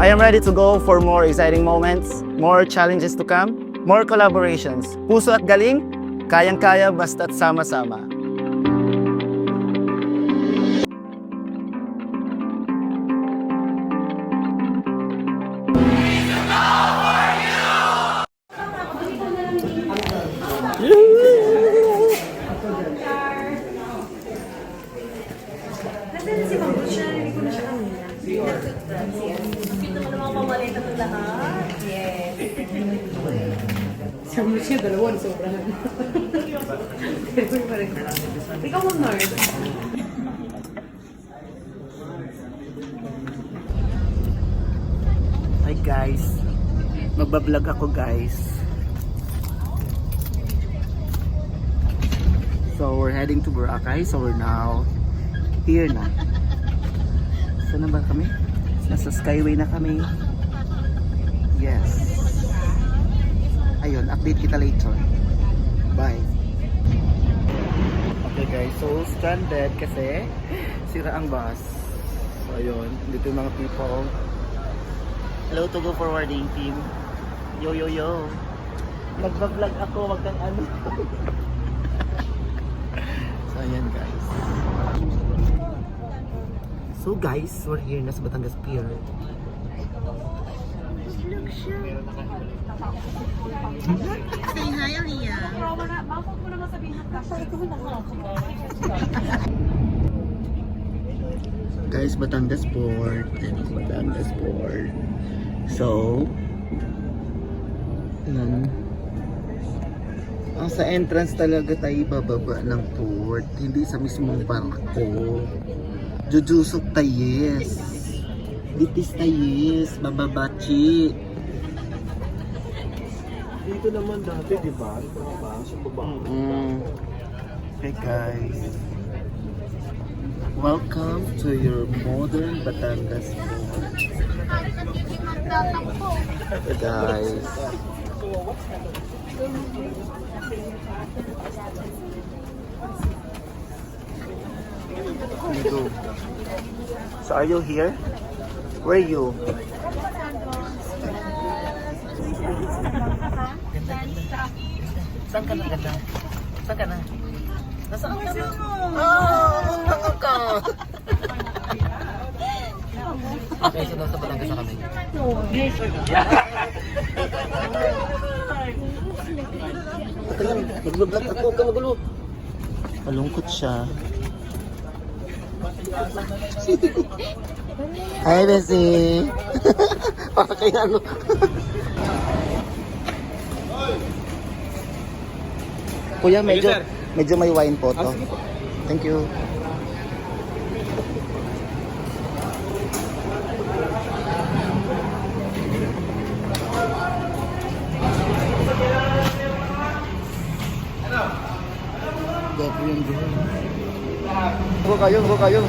I am ready to go for more exciting moments, more challenges to come, more collaborations. Puso at galing, kayang-kaya basta't sama-sama. Nasaan si Ma'am Butch? Hindi ko na siya kanina. Dito mo naman pamalay na ito lahat. Yes. Si Ma'am Butch yung dalawa, sobrahan. Ikaw mo, Nord. Hi guys, magbablog ako guys. So we're heading to Boracay, so we're now here na. Saan na ba kami? Nasa Skyway na kami. Yes. Ayun, update kita later. Bye. Okay guys, so stranded kasi sira ang bus. So ayun, dito yung mga people. Hello to Go Forwarding team. Yo yo yo. Nagba-vlog ako, wag kang ano. So ayan guys. So guys, we're here na sa Batangas Pier. Look siya. Say hi, Aliyah. Bakit mo naman sabihin ng Guys, Batangas Port. Batangas Port. So, yan. Sa entrance talaga tayo bababa ng port. Hindi sa mismong barko. Jujusok tayes. Ditis tayes. Bababachi. Dito naman dati, di ba? Ito na ba? Sa baba. Okay guys. Welcome to your modern Batangas Port. Hey guys. Go. So are you here? Where are you? Saan ka na ganda? Saan ka na? Nasaan ka na? Ano ka? Okay, so nasa Batangas na kami. Nag-vlog ako, huwag ka magulo. Malungkot siya. Hi, Bessie! Para kay ano? Kuya, medyo may wine po to. Thank you. Go kayo.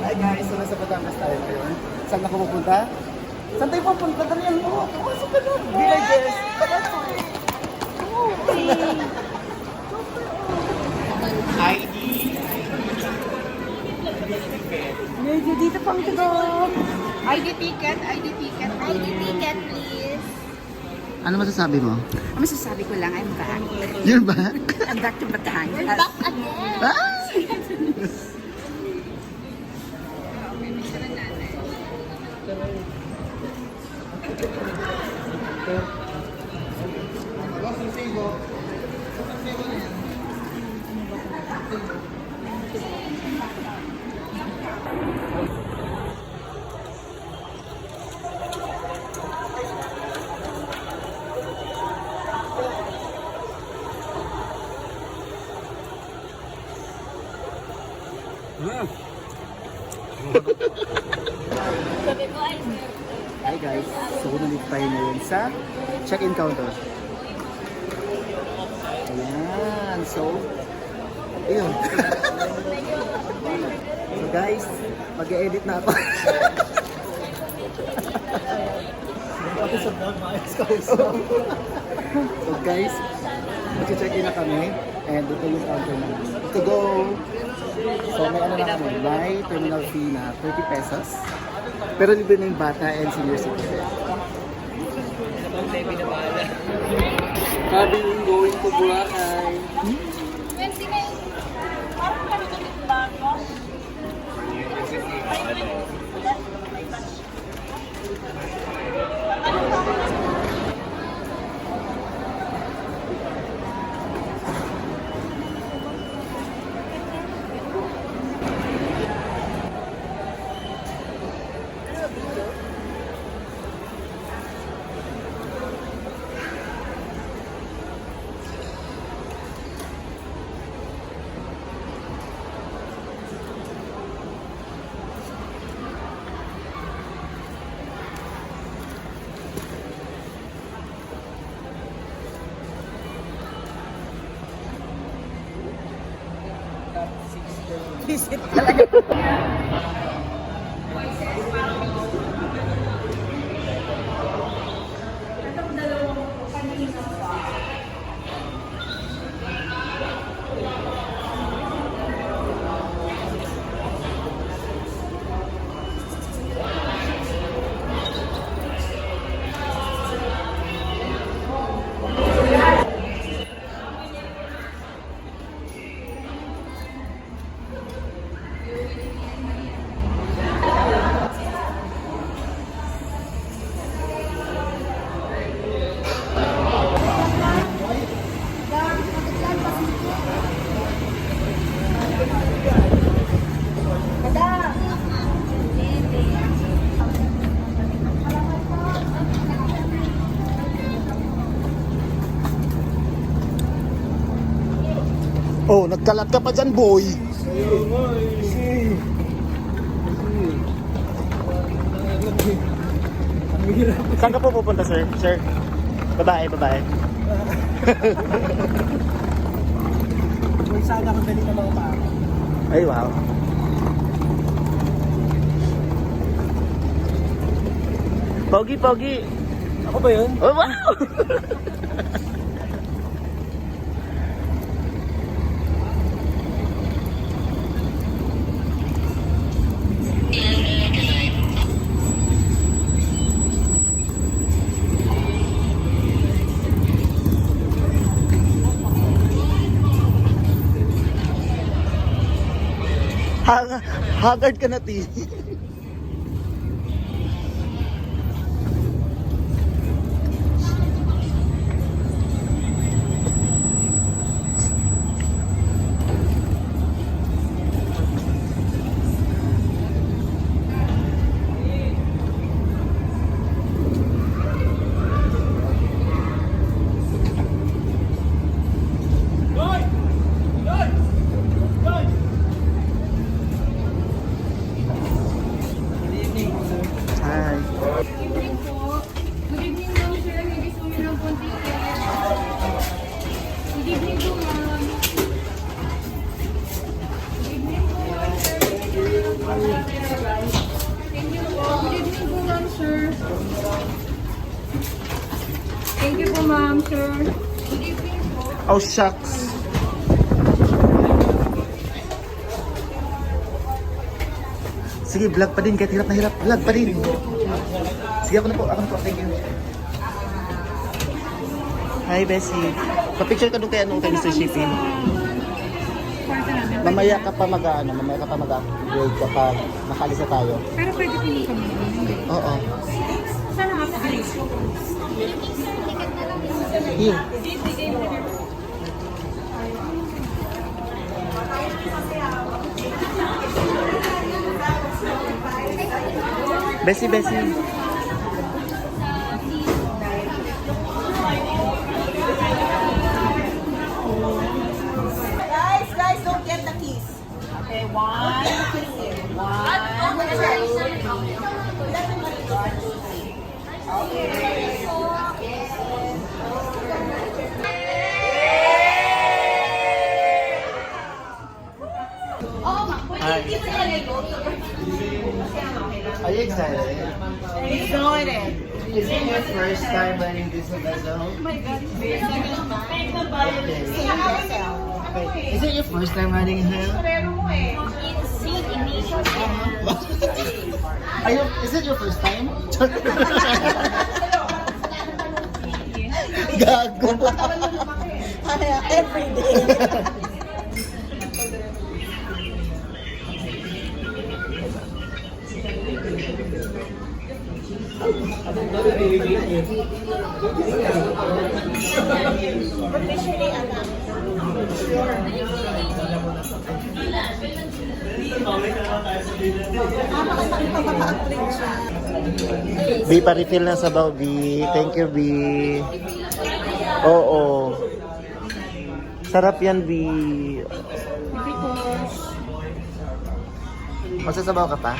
Hi guys, so nasa Batangas tayo ngayon. Saan ako pupunta? Saan tayo pupunta? Dalihan mo! Pumasok ka na! Villages! ID! Medyo dito pang to go. ID ticket, please. Ano masasabi mo? Ang masasabi ko lang, I'm back. You're back? I'm back to Batangas. You're back again. Ah! Hi guys, so nandito tayo ngayon sa check-in counter. Ayan, so ayun. So guys, mag-e-edit na ako. So guys, mag-check-in na kami and ito yung counter na. To go! So may ano na kami, may terminal fee na 30 pesos. Pero libre na yung bata and senior citizen. Sabi yung going to Boracay. Visit talaga. Oh, nagkalat ka pa dyan, boy. Saan ka po pupunta, sir? Sir? Babae, babae. Kung saan ako dali na mga tao. Ay, wow. Pogi, pogi. Ako ba yun? Oh, wow! Haggard ka na, T. Hi. Good evening po. Good evening, ma'am, sir. May gusto mo ng konting Good evening po, ma'am. Good evening po, ma'am, sir. Thank you po. Good evening po, ma'am, sir. Thank you po, ma'am, sir. Good evening po. Oh, shucks. Sige, vlog pa din. Kahit hirap na hirap. Vlog pa din. Sige, ako na po. Ako na po. Thank you. Hi, Bessie. Pa-picture ka doon kay Mr. Shipping. Mamaya ka pa mag-upgrade kapag nakalis na tayo. Pero pwede pili kami. Oo. Sana upgrade. Here. Bessie, Bessie. Guys, don't get the keys. Okay, one. One. Hi. Are you excited? Excited. Is it your first time wearing this vessel? Oh my God. Okay. Okay. Is it your first time wearing it? Is it your first time? Gago. Every day. B, pa-refill na sabaw, B. Thank you, B. Oo. Sarap yan, B. Magsasabaw ka pa?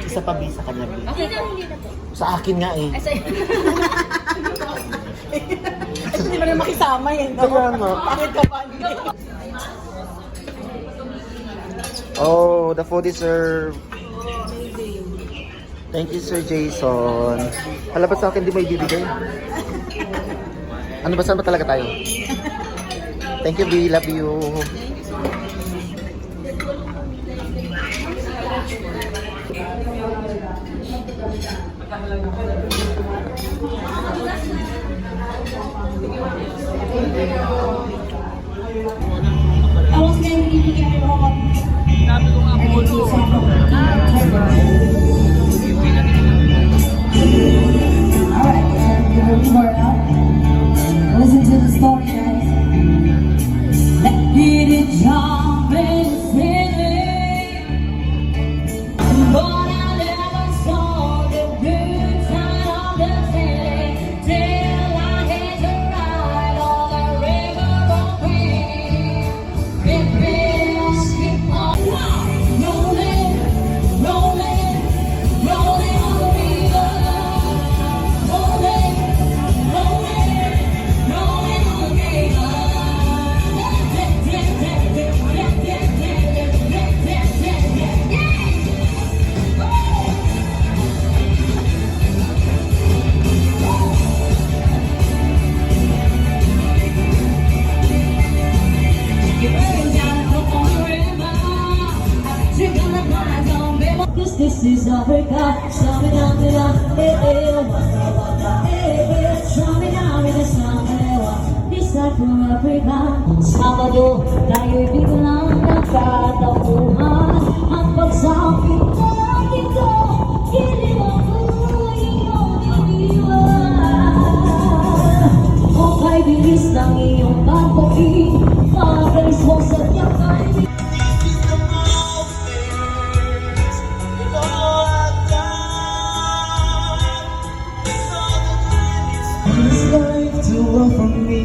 Isa pa, B, sa kanya, B. Hindi na po. Sa akin nga, eh. Hindi mo na makisama yun. Kaya nga. Bakit ka ba? Oh, the food is served. Thank you, Sir Jason. Palabas sa akin, di mo ibibigay. Ano ba, saan ba talaga tayo? Thank you, B. Love you. I was going to give you all. Alright, give a report out. Listen to the story, guys. Let's get it jumping, singing. But I never saw the good side of the city till I had to ride on the river of pain. Big bills keep on rolling, rolling, rolling on the river. Rolling, rolling, rolling on the river. This is Africa, Shami down, waka waka, Shami down, this side from Africa. Sabado, tayo'y biglang nagkatauhan. Ang pagsabi ko dito, kilim ako iyong iniwan. Okay, bilis ng iyong pagpapit, mabilis mo sa yakay. It's like to run from me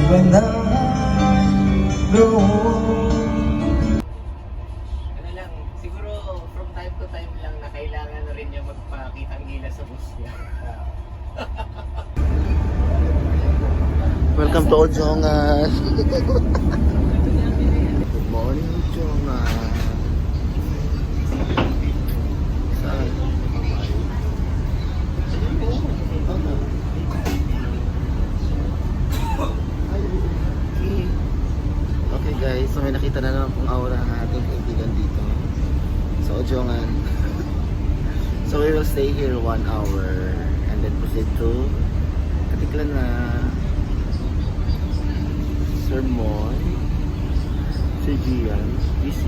when I go home. Ano lang, siguro from time to time lang na kailangan na rin niya magpakitang gila sa bus niya. Welcome to Ojongan. Good morning, Ojongan. Saan? Okay guys, so may nakita na naman pong aura ang ating kaibigan dito sa Ojongan. So we will stay here 1 hour and then proceed to Katiklan na Sermon, si Gian, busy.